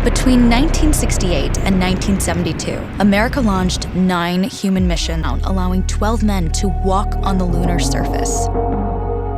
Between 1968 and 1972, America launched 9 human missions, allowing 12 men to walk on the lunar surface.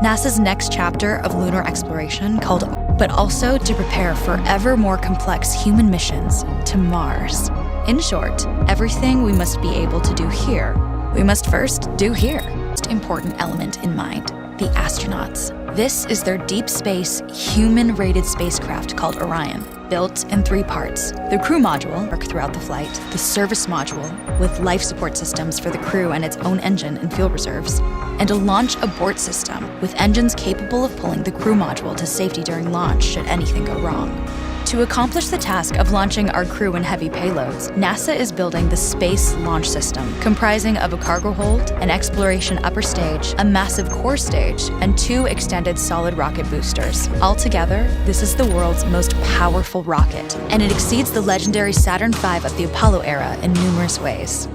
NASA's next chapter of lunar exploration called, but also to prepare for ever more complex human missions to Mars. In short, everything we must be able to do here, we must first do here. Most important element in mind, the astronauts. This is their deep space, human-rated spacecraft called Orion, built in 3 parts. The crew module, work throughout the flight, the service module, with life support systems for the crew and its own engine and fuel reserves, and a launch abort system, with engines capable of pulling the crew module to safety during launch should anything go wrong. To accomplish the task of launching our crew and heavy payloads, NASA is building the Space Launch System, comprising of a cargo hold, an exploration upper stage, a massive core stage, and 2 extended solid rocket boosters. Altogether, this is the world's most powerful rocket, and it exceeds the legendary Saturn V of the Apollo era in numerous ways.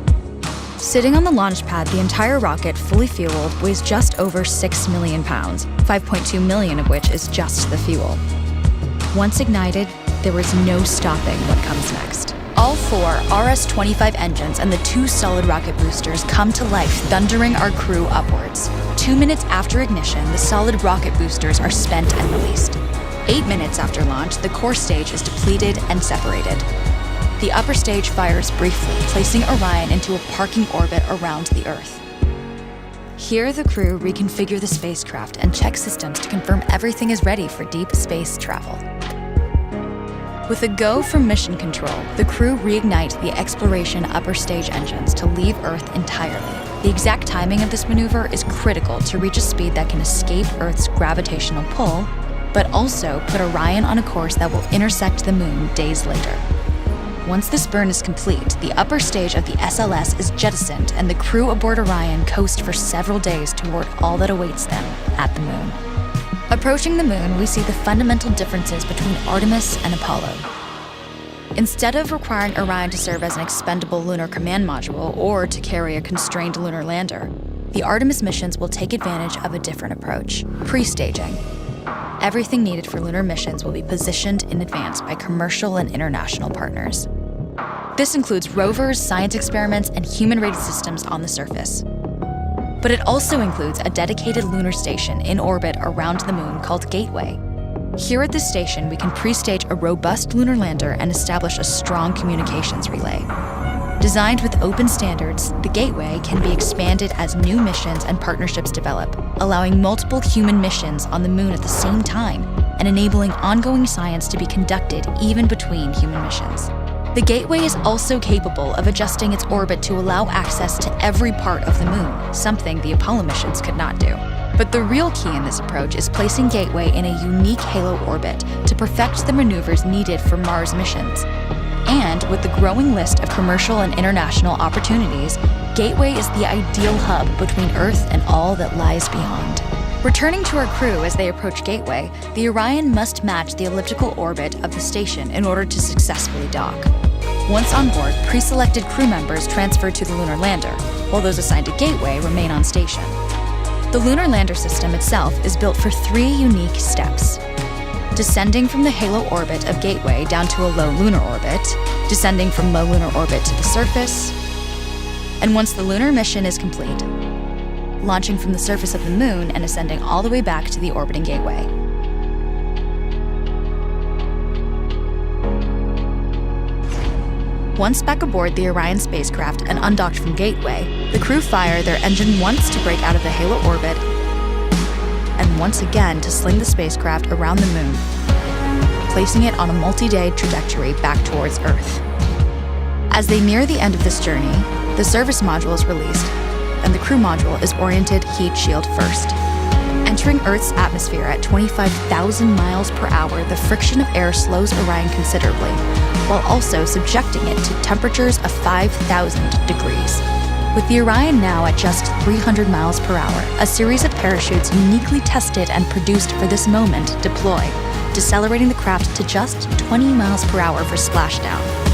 Sitting on the launch pad, the entire rocket, fully fueled, weighs just over 6 million pounds, 5.2 million of which is just the fuel. Once ignited, there is no stopping what comes next. All 4 RS-25 engines and the 2 solid rocket boosters come to life, thundering our crew upwards. 2 minutes after ignition, the solid rocket boosters are spent and released. 8 minutes after launch, the core stage is depleted and separated. The upper stage fires briefly, placing Orion into a parking orbit around the Earth. Here, the crew reconfigure the spacecraft and check systems to confirm everything is ready for deep space travel. With a go from mission control, the crew reignite the exploration upper stage engines to leave Earth entirely. The exact timing of this maneuver is critical to reach a speed that can escape Earth's gravitational pull, but also put Orion on a course that will intersect the Moon days later. Once this burn is complete, the upper stage of the SLS is jettisoned and the crew aboard Orion coast for several days toward all that awaits them at the Moon. Approaching the Moon, we see the fundamental differences between Artemis and Apollo. Instead of requiring Orion to serve as an expendable lunar command module or to carry a constrained lunar lander, the Artemis missions will take advantage of a different approach: pre-staging. Everything needed for lunar missions will be positioned in advance by commercial and international partners. This includes rovers, science experiments, and human-rated systems on the surface. But it also includes a dedicated lunar station in orbit around the Moon called Gateway. Here at this station, we can pre-stage a robust lunar lander and establish a strong communications relay. Designed with open standards, the Gateway can be expanded as new missions and partnerships develop, allowing multiple human missions on the Moon at the same time and enabling ongoing science to be conducted even between human missions. The Gateway is also capable of adjusting its orbit to allow access to every part of the Moon, something the Apollo missions could not do. But the real key in this approach is placing Gateway in a unique halo orbit to perfect the maneuvers needed for Mars missions. And with the growing list of commercial and international opportunities, Gateway is the ideal hub between Earth and all that lies beyond. Returning to our crew as they approach Gateway, the Orion must match the elliptical orbit of the station in order to successfully dock. Once on board, pre-selected crew members transfer to the lunar lander, while those assigned to Gateway remain on station. The lunar lander system itself is built for 3 unique steps: descending from the halo orbit of Gateway down to a low lunar orbit, descending from low lunar orbit to the surface, and once the lunar mission is complete, launching from the surface of the Moon and ascending all the way back to the orbiting Gateway. Once back aboard the Orion spacecraft and undocked from Gateway, the crew fire their engine once to break out of the halo orbit and once again to sling the spacecraft around the Moon, placing it on a multi-day trajectory back towards Earth. As they near the end of this journey, the service module is released, and the crew module is oriented heat shield first. Entering Earth's atmosphere at 25,000 miles per hour, the friction of air slows Orion considerably, while also subjecting it to temperatures of 5,000 degrees. With the Orion now at just 300 miles per hour, a series of parachutes uniquely tested and produced for this moment deploy, decelerating the craft to just 20 miles per hour for splashdown.